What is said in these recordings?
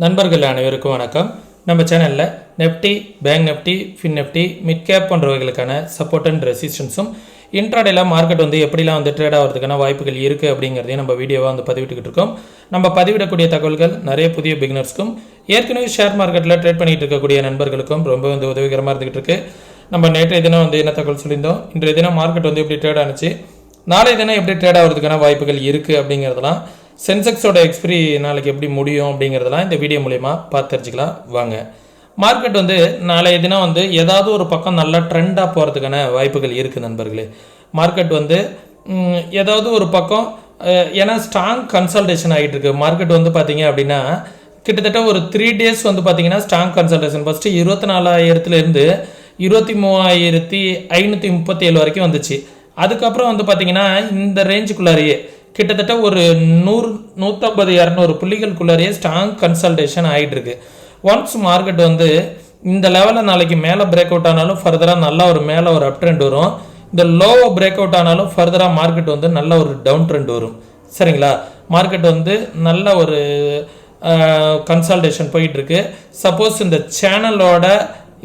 நண்பர்கள் அனைவருக்கும் வணக்கம். நம்ம சேனலில் Nifty, bank Nifty, fin Nifty, mid cap போன்றவைகளுக்கான சப்போர்ட் அண்ட் ரெசிஸ்டன்ஸும் இன்ட்ராடேல மார்க்கெட் எப்படிலாம் ட்ரேட் ஆகிறதுக்கான வாய்ப்புகள் இருக்குது அப்படிங்கிறதையும் நம்ம வீடியோவாக பதிவிட்டுக்கிட்டு இருக்கோம். நம்ம பதிவிடக்கூடிய தகவல்கள் நிறைய புதிய பிகினர்ஸ்க்கும் ஏற்கனவே ஷேர் மார்க்கெட்டில் ட்ரேட் பண்ணிட்டு இருக்கக்கூடிய நண்பர்களுக்கும் ரொம்ப உதவிகரமாக இருந்துகிட்டு இருக்கு. நம்ம நேற்றைய தினம் என்ன தகவல் சொல்லியிருந்தோம், இன்றைய தினம் மார்க்கெட் எப்படி ட்ரேட் ஆனிச்சு, நாளைய தினம் எப்படி ட்ரேட் ஆகிறதுக்கான வாய்ப்புகள் இருக்குது அப்படிங்கிறதெல்லாம், சென்செக்ஸோட எக்ஸ்பிரி நாளைக்கு எப்படி முடியும் அப்படிங்கிறதெல்லாம் இந்த வீடியோ மூலமா பார்த்து தெரிஞ்சுக்கலாம் வாங்க. மார்க்கெட் நாளைய தினம் ஏதாவது ஒரு பக்கம் நல்லா ட்ரெண்டாக போகிறதுக்கான வாய்ப்புகள் இருக்குது நண்பர்களே. மார்க்கெட் ஏதாவது ஒரு பக்கம் ஏன்னா ஸ்ட்ராங் கன்சல்டேஷன் ஆகிட்டு இருக்கு. மார்க்கெட் பார்த்தீங்க அப்படின்னா கிட்டத்தட்ட ஒரு 3 days பார்த்தீங்கன்னா ஸ்ட்ராங் கன்சல்டேஷன். ஃபஸ்ட்டு 24,000 23,537 வரைக்கும் வந்துச்சு. அதுக்கப்புறம் பார்த்தீங்கன்னா இந்த ரேஞ்சுக்குள்ளாரையே கிட்டத்தட்ட ஒரு 100-150-200 புள்ளிகளுக்குள்ளாரையே ஸ்ட்ராங் கன்சல்டேஷன் ஆகிட்டு இருக்கு. ஒன்ஸ் மார்க்கெட் இந்த லெவலில் நாளைக்கு மேலே பிரேக் அவுட் ஆனாலும் ஃபர்தராக நல்லா ஒரு மேலே ஒரு அப் ட்ரெண்ட் வரும். இந்த லோவை பிரேக் அவுட் ஆனாலும் ஃபர்தராக மார்க்கெட் நல்ல ஒரு டவுன் ட்ரெண்ட் வரும். சரிங்களா, மார்க்கெட் நல்ல ஒரு கன்சல்டேஷன் போயிட்டுருக்கு. சப்போஸ் இந்த சேனலோட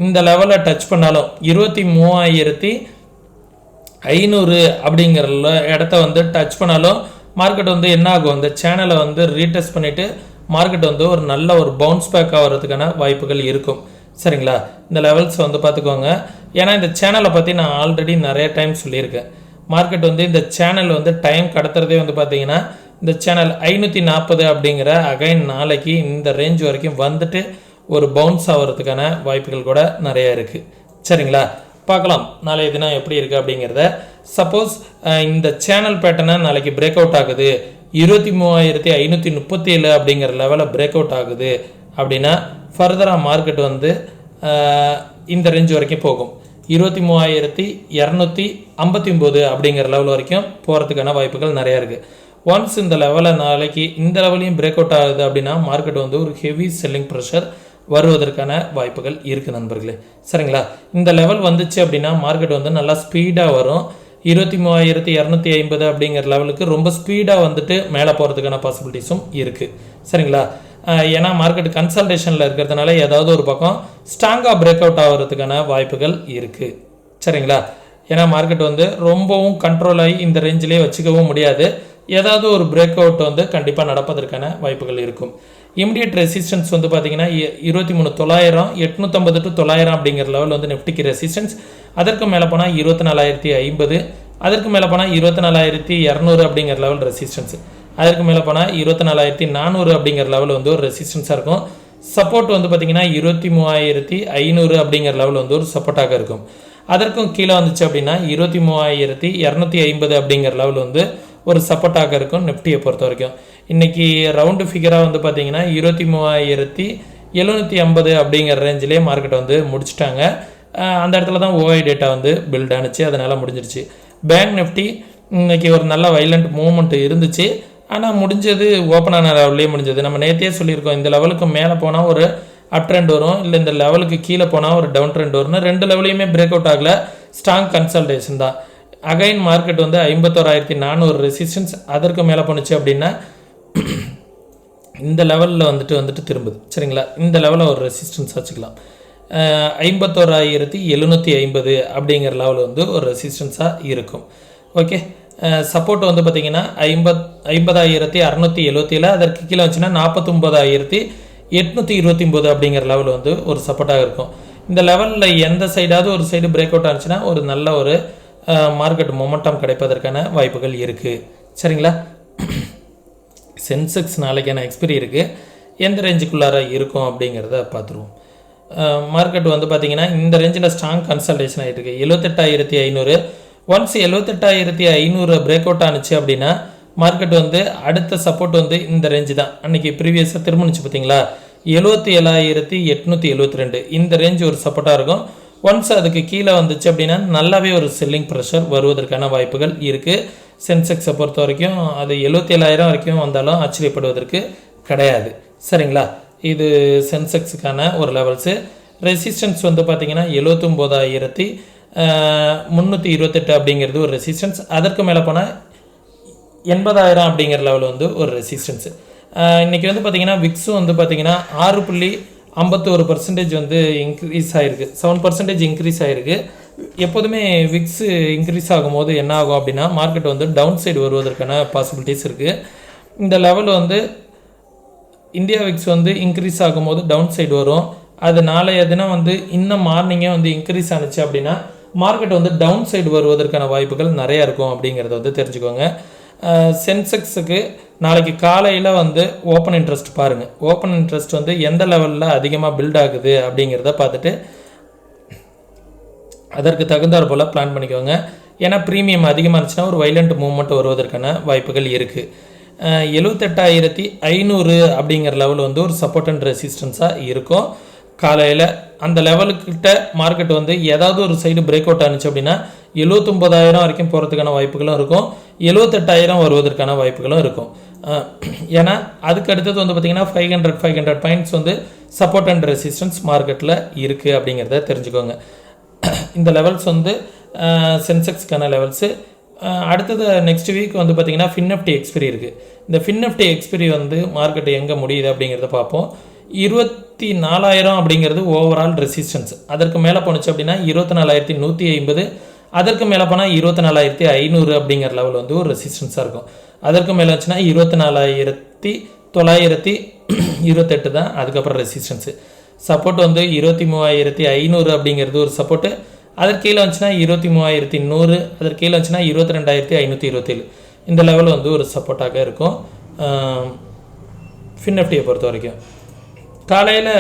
இந்த லெவலை டச் பண்ணாலும் 23,500 அப்படிங்கிற இடத்த டச் பண்ணாலும் மார்க்கெட் என்ன ஆகும், இந்த சேனலை ரீடெஸ்ட் பண்ணிவிட்டு மார்க்கெட் ஒரு நல்ல ஒரு பவுன்ஸ் பேக் ஆகிறதுக்கான வாய்ப்புகள் இருக்கும். சரிங்களா, இந்த லெவல்ஸ் பார்த்துக்கோங்க. ஏன்னா இந்த சேனலை பற்றி நான் ஆல்ரெடி நிறைய டைம் சொல்லியிருக்கேன். மார்க்கெட் இந்த சேனல் டைம் கடத்துறதே பார்த்தீங்கன்னா இந்த சேனல் 540 அப்படிங்கிற அகைன் நாளைக்கு இந்த ரேஞ்ச் வரைக்கும் வந்துட்டு ஒரு பவுன்ஸ் ஆகிறதுக்கான வாய்ப்புகள் கூட நிறைய இருக்குது. சரிங்களா, பார்க்கலாம் நாளைய தினம் எப்படி இருக்குது அப்படிங்கிறத. சப்போஸ் இந்த சேனல் பேட்டர்னை நாளைக்கு பிரேக் அவுட் ஆகுது, 23,537 அப்படிங்கிற லெவலில் பிரேக் அவுட் ஆகுது அப்படின்னா ஃபர்தராக மார்க்கெட் இந்த ரேஞ்ச் வரைக்கும் போகும். 23,259 அப்படிங்கிற லெவல் வரைக்கும் போகிறதுக்கான வாய்ப்புகள் நிறையா இருக்குது. ஒன்ஸ் இந்த லெவலில் நாளைக்கு இந்த லெவலையும் பிரேக் அவுட் ஆகுது அப்படின்னா மார்க்கெட் ஒரு ஹெவி செல்லிங் ப்ரெஷர் வருவதற்கான வாய்ப்புகள் இருக்குது நண்பர்களே. சரிங்களா, இந்த லெவல் வந்துச்சு அப்படின்னா மார்க்கெட் நல்லா ஸ்பீடாக வரும். 23,250 அப்படிங்கிற லெவலுக்கு ரொம்ப ஸ்பீடாக மேலே போகிறதுக்கான பாசிபிலிட்டிஸும் இருக்குது. சரிங்களா, ஏன்னா மார்க்கெட் கன்சல்டேஷனில் இருக்கிறதுனால ஏதாவது ஒரு பக்கம் ஸ்ட்ராங்காக பிரேக் அவுட் ஆகிறதுக்கான வாய்ப்புகள் இருக்குது. சரிங்களா, ஏன்னா மார்க்கெட் ரொம்பவும் கண்ட்ரோல் ஆகி இந்த ரேஞ்சிலே வச்சுக்கவும் முடியாது. ஏதாவது ஒரு பிரேக் அவுட் கண்டிப்பாக நடப்பதற்கான வாய்ப்புகள் இருக்கும். இமிடியட் ரெசிஸ்டன்ஸ் பார்த்தீங்கன்னா 23,900, 850 to 900 அப்படிங்கிற லெவல் நிஃப்டிக்கு ரெசிஸ்டன்ஸ். அதற்கு மேலே போனால் 24,050, அதற்கு மேலே போனால் 24,200 அப்படிங்கிற லெவல் ரெசிஸ்டன்ஸ். அதற்கு மேலே போனால் 24,400 அப்படிங்கிற லெவல் ஒரு ரெசிஸ்டன்ஸாக இருக்கும். சப்போர்ட் பார்த்தீங்கன்னா 23,500 அப்படிங்கிற லெவல் ஒரு சப்போர்ட்டாக இருக்கும். அதற்கும் கீழே வந்துச்சு அப்படின்னா 23,250 அப்படிங்கிற லெவல் ஒரு சப்போர்ட்டாக இருக்கும் நிஃப்டியை பொறுத்த வரைக்கும். இன்றைக்கி ரவுண்டு ஃபிகராக பார்த்தீங்கன்னா 23,750 அப்படிங்கிற ரேஞ்சிலே மார்க்கெட் முடிச்சிட்டாங்க. அந்த இடத்துல தான் ஓஐ டேட்டா பில்ட் ஆனிச்சு, அதனால் முடிஞ்சிருச்சு. பேங்க் நிஃப்டி இன்றைக்கி ஒரு நல்ல வைலண்ட் மூவ்மெண்ட் இருந்துச்சு, ஆனால் முடிஞ்சது ஓப்பன் ஆன லெவல்லே முடிஞ்சது. நம்ம நேற்றே சொல்லியிருக்கோம், இந்த லெவலுக்கு மேலே போனால் ஒரு அப் ட்ரெண்ட் வரும், இல்லை இந்த லெவலுக்கு கீழே போனால் ஒரு டவுன் ட்ரெண்ட் வரும்னு. ரெண்டு லெவலையுமே பிரேக் அவுட் ஆகலை, ஸ்ட்ராங் கன்சல்டேஷன் தான். Again market 51,400 resistance. அதற்கு மேலே போணுச்சு அப்படின்னா இந்த லெவலில் திரும்புது. சரிங்களா, இந்த லெவலில் ஒரு ரெசிஸ்டன்ஸ் வச்சுக்கலாம். 51,750 அப்படிங்கிற லெவல் ஒரு ரெசிஸ்டன்ஸாக இருக்கும். ஓகே, சப்போர்ட் பார்த்தீங்கன்னா 50,677, அதற்கு கீழே வந்துச்சுன்னா 49,829 அப்படிங்கிற லெவல் ஒரு சப்போர்ட்டாக இருக்கும். இந்த லெவலில் எந்த சைடாவது ஒரு சைடு பிரேக் அவுட் ஆனிச்சுன்னா ஒரு நல்ல ஒரு மார்க்கெட் மொமெண்டம் கிடைப்பதற்கான வாய்ப்புகள் இருக்குது. சரிங்களா, சென்செக்ஸ் நாளைக்கான எக்ஸ்பிரி இருக்குது, எந்த ரேஞ்சுக்குள்ளார இருக்கும் அப்படிங்கிறத பார்த்துருவோம். மார்க்கெட் பார்த்தீங்கன்னா இந்த ரேஞ்சில் ஸ்ட்ராங் கன்சல்டேஷன் ஆகிட்டு இருக்கு. 78,500. ஒன்ஸ் 78,500 பிரேக் அவுட் ஆனிச்சு அப்படின்னா மார்க்கெட் அடுத்த சப்போர்ட் இந்த ரேஞ்சு தான். அன்றைக்கி ப்ரீவியஸாக திரும்பிச்சு பார்த்தீங்களா, 77,872 இந்த ரேஞ்சு ஒரு சப்போர்ட்டாக இருக்கும். ஒன்ஸ் அதுக்கு கீழே வந்துச்சு அப்படின்னா நல்லாவே ஒரு செல்லிங் ப்ரெஷர் வருவதற்கான வாய்ப்புகள் இருக்குது. சென்செக்ஸை பொறுத்த வரைக்கும் அது 77,000 வரைக்கும் வந்தாலும் ஆச்சரியப்படுவதற்கு கிடையாது. சரிங்களா, இது சென்செக்ஸுக்கான ஒரு லெவல்ஸு. ரெசிஸ்டன்ஸ் பார்த்தீங்கன்னா 79,328 அப்படிங்கிறது ஒரு ரெசிஸ்டன்ஸ். அதற்கு மேலே போனால் 80,000 அப்படிங்கிற லெவல் ஒரு ரெசிஸ்டன்ஸு. இன்றைக்கி வந்து பார்த்திங்கன்னா விக்ஸும் வந்து பார்த்திங்கன்னா 6.51% வந்து இன்க்ரீஸ் ஆகிருக்கு, 7% இன்க்ரீஸ் ஆகிருக்கு. எப்போதுமே விக்ஸு இன்க்ரீஸ் ஆகும்போது என்ன ஆகும் அப்படின்னா மார்க்கெட் வந்து டவுன் சைடு வருவதற்கான பாசிபிலிட்டிஸ் இருக்குது. இந்த லெவல் வந்து இந்தியா விக்ஸ் வந்து இன்க்ரீஸ் ஆகும்போது டவுன் சைடு வரும். அது நாளைய தினம் வந்து இன்னும் மார்னிங்கே வந்து இன்க்ரீஸ் ஆனிச்சு அப்படின்னா மார்க்கெட் வந்து டவுன் சைடு வருவதற்கான வாய்ப்புகள் நிறையா இருக்கும் அப்படிங்கிறத வந்து தெரிஞ்சுக்கோங்க. சென்செக்ஸுக்கு நாளைக்கு காலையில் வந்து ஓப்பன் இன்ட்ரெஸ்ட் பாருங்கள். ஓப்பன் இன்ட்ரெஸ்ட் வந்து எந்த லெவலில் அதிகமாக பில்ட் ஆகுது அப்படிங்கிறத பார்த்துட்டு அதற்கு தகுந்தாற் போல் பிளான் பண்ணிக்கோங்க. ஏன்னா ப்ரீமியம் அதிகமாக இருந்துச்சுன்னா ஒரு வைலண்ட் மூவ்மெண்ட் வருவதற்கான வாய்ப்புகள் இருக்குது. 78,500 அப்படிங்கிற லெவல் வந்து ஒரு சப்போர்ட் அண்ட் ரெசிஸ்டன்ஸாக இருக்கும். காலையில் அந்த லெவலுக்கிட்ட மார்க்கெட் வந்து ஏதாவது ஒரு சைடு பிரேக் அவுட் ஆனிச்சு அப்படின்னா 79,000 வரைக்கும் போகிறதுக்கான வாய்ப்புகளும் இருக்கும், 78,000 வருவதற்கான வாய்ப்புகளும் இருக்கும். ஏன்னா அதுக்கு அடுத்தது வந்து பார்த்திங்கன்னா 500 பாயிண்ட்ஸ் வந்து சப்போர்ட் அண்ட் ரெசிஸ்டன்ஸ் மார்க்கெட்டில் இருக்குது அப்படிங்கிறத தெரிஞ்சுக்கோங்க. இந்த லெவல்ஸ் வந்து சென்செக்ஸ்க்கான லெவல்ஸு. அடுத்தது நெக்ஸ்ட் வீக் வந்து பார்த்திங்கன்னா ஃபின்எஃப்டி எக்ஸ்பிரி இருக்குது. இந்த ஃபின்எஃப்டி எக்ஸ்பிரி வந்து மார்க்கெட் எங்கே முடியுது அப்படிங்கிறத பார்ப்போம். 24,000 அப்படிங்கிறது ஓவரால் ரெசிஸ்டன்ஸ். அதற்கு மேலே போணுச்சு அப்படின்னா 24,150, அதற்கு மேலே போனால் 24,500 அப்படிங்கிற லெவல் வந்து ஒரு ரெசிஸ்டன்ஸாக இருக்கும். அதற்கு மேலே வச்சுன்னா 24,928 தான் அதுக்கப்புறம் ரெசிஸ்டன்ஸு. சப்போர்ட் வந்து 23,500 அப்படிங்கிறது ஒரு சப்போர்ட்டு. அதற்கு கீழே வந்துச்சுன்னா 23,100, அதற்கு கீழே வந்துச்சுன்னா 22,527. இந்த லெவல் வந்து ஒரு சப்போர்ட்டாக இருக்கும் ஃபின்எஃப்டியை பொறுத்த வரைக்கும். காலையில்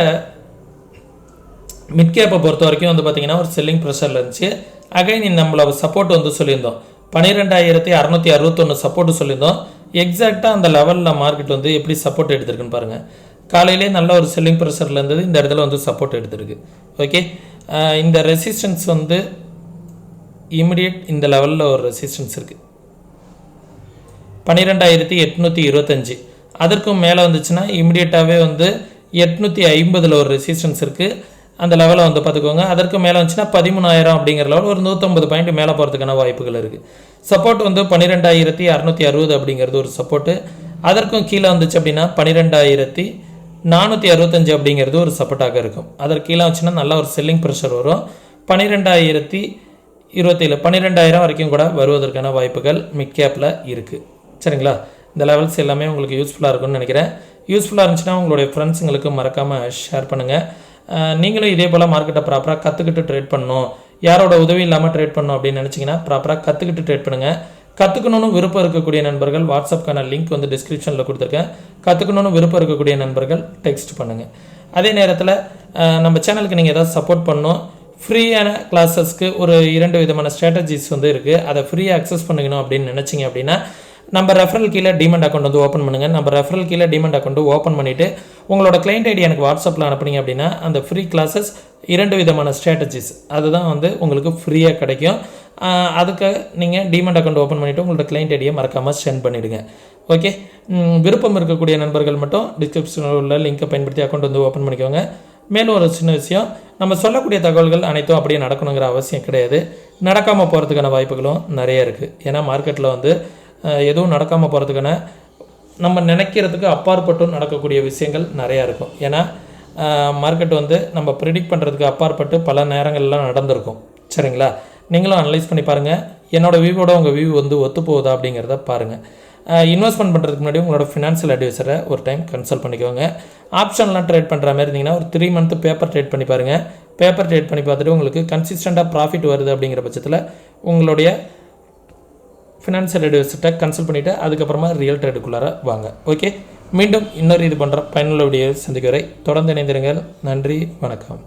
மிட்கேப்பை பொறுத்த வரைக்கும் வந்து பார்த்திங்கன்னா ஒரு செல்லிங் ப்ரெஷரில் இருந்துச்சு. அகைன் நம்மளோட சப்போர்ட் வந்து சொல்லியிருந்தோம் 12,661 சப்போர்ட்டு சொல்லியிருந்தோம். எக்ஸாக்டாக அந்த லெவலில் மார்க்கெட் வந்து எப்படி சப்போர்ட் எடுத்திருக்குன்னு பாருங்கள். காலையிலே நல்ல ஒரு செல்லிங் ப்ரெஷரில் இருந்தது, இந்த இடத்துல வந்து சப்போர்ட் எடுத்திருக்கு. ஓகே, இந்த ரெசிஸ்டன்ஸ் வந்து இமிடியேட் இந்த லெவலில் ஒரு ரெசிஸ்டன்ஸ் இருக்குது 12,825. அதற்கும் மேலே வந்துச்சுன்னா இமிடியேட்டாகவே வந்து 850 ஒரு ரெசிஸ்டன்ஸ் இருக்குது. அந்த லெவலை வந்து பார்த்துக்கோங்க. அதற்கு மேலே வந்துச்சுன்னா 13,000 அப்படிங்கிற லெவல் ஒரு 150 பாயிண்ட் மேலே போகிறதுக்கான வாய்ப்புகள் இருக்குது. சப்போர்ட் வந்து 12,660 அப்படிங்கிறது ஒரு சப்போர்ட்டு. அதற்கும் கீழே வந்துச்சு அப்படின்னா 12,465 அப்படிங்கிறது ஒரு சப்போர்ட்டாக இருக்கும். அதற்கு கீழே வச்சுன்னா நல்ல ஒரு செல்லிங் ப்ரெஷர் வரும். 12,027 12,000 வரைக்கும் கூட வருவதற்கான வாய்ப்புகள் மிட் கேப்பில் இருக்குது. சரிங்களா, இந்த லெவல்ஸ் எல்லாமே உங்களுக்கு யூஸ்ஃபுல்லாக இருக்கும்னு நினைக்கிறேன். யூஸ்ஃபுல்லாக இருந்துச்சுன்னா உங்களுடைய ஃப்ரெண்ட்ஸுங்களுக்கு மறக்காமல் ஷேர் பண்ணுங்கள். நீங்களும் இதே போல் மார்க்கெட்டை ப்ராப்பராக கற்றுக்கிட்டு ட்ரேட் பண்ணணும், யாரோட உதவி இல்லாமல் ட்ரேட் பண்ணணும் அப்படின்னு நினச்சிங்கன்னா ப்ராப்பராக கற்றுக்கிட்டு ட்ரேட் பண்ணுங்கள். கற்றுக்கணும்னு விருப்பம் இருக்கக்கூடிய நண்பர்கள் வாட்ஸ்அப்க்கான லிங்க் வந்து டிஸ்கிரிப்ஷனில் கொடுத்துருக்கேன். கற்றுக்கணும்னு விருப்பம் இருக்கக்கூடிய நண்பர்கள் டெக்ஸ்ட் பண்ணுங்கள். அதே நேரத்தில் நம்ம சேனலுக்கு நீங்கள் ஏதாவது சப்போர்ட் பண்ணணும், ஃப்ரீயான கிளாஸஸ்க்கு ஒரு 2 விதமான ஸ்ட்ராட்டஜிஸ் வந்து இருக்குது. அதை ஃப்ரீயாக அக்சஸ் பண்ணிக்கணும் அப்படின்னு நினச்சிங்க அப்படின்னா நம்ம ரெஃபரல் கீழே டிமெண்ட் அக்கௌண்ட் வந்து ஓப்பன் பண்ணுங்கள். நம்ம ரெஃபரல் கீழே டிமெண்ட் அக்கௌண்ட் ஓப்பன் பண்ணிவிட்டு உங்களோட கிளைண்ட் ஐடி எனக்கு வாட்ஸ்அப்பில் அனுப்புனீங்க அப்படின்னா அந்த ஃப்ரீ கிளாஸஸ் 2 விதமான ஸ்ட்ராட்டஜிஸ் அதுதான் வந்து உங்களுக்கு ஃப்ரீயாக கிடைக்கும். அதுக்கு நீங்கள் டிமெண்ட் அக்கௌண்ட் ஓப்பன் பண்ணிவிட்டு உங்களோட கிளைண்ட் ஐடியை மறக்காமல் சென்ட் பண்ணிவிடுங்க. ஓகே, விருப்பம் இருக்கக்கூடிய நண்பர்கள் மட்டும் டிஸ்கிரிப்ஷனில் உள்ள லிங்கை பயன்படுத்தி அக்கௌண்ட் வந்து ஓப்பன் பண்ணிக்கோங்க. மேலும் ஒரு சின்ன விஷயம், நம்ம சொல்லக்கூடிய தகவல்கள் அனைத்தும் அப்படியே நடக்கணுங்கிற அவசியம் கிடையாது. நடக்காமல் போகிறதுக்கான வாய்ப்புகளும் நிறைய இருக்குது. ஏன்னா மார்க்கெட்டில் வந்து எதுவும் நடக்காமல் போகிறதுக்கான நம்ம நினைக்கிறதுக்கு அப்பாற்பட்டும் நடக்கக்கூடிய விஷயங்கள் நிறையா இருக்கும். ஏன்னா மார்க்கெட் வந்து நம்ம ப்ரிடிக்ட் பண்ணுறதுக்கு அப்பாற்பட்டு பல நேரங்கள்லாம் நடந்திருக்கும். சரிங்களா, நீங்களும் அனலைஸ் பண்ணி பாருங்கள். என்னோடய வியூவோட உங்கள் வியூ வந்து ஒத்து போகுதா அப்படிங்கிறத பாருங்கள். இன்வெஸ்ட்மெண்ட் பண்ணுறதுக்கு முன்னாடி உங்களோட ஃபினான்ஷியல் அட்வைசரை ஒரு டைம் கன்சல்ட் பண்ணிக்கோங்க. ஆப்ஷன்லாம் ட்ரேட் பண்ணுற மாதிரி இருந்தீங்கன்னா ஒரு 3 மந்த் பேப்பர் ட்ரேட் பண்ணி பாருங்கள். பேப்பர் ட்ரேட் பண்ணி பார்த்துட்டு உங்களுக்கு கன்சிஸ்டண்ட்டாக ப்ராஃபிட் வருது அப்படிங்கிற பட்சத்தில் உங்களுடைய ஃபினான்ஷியல் அட்வைசர்கிட்ட கன்சல்ட் பண்ணிவிட்டு அதுக்கப்புறமா ரியல் ட்ரேடுக்குள்ளார வாங்க. ஓகே, மீண்டும் இன்னொரு இது பண்ணுற பயனுள்ள வீடியோ சந்திக்க வரை தொடர்ந்து இணைந்திருங்கள். நன்றி, வணக்கம்.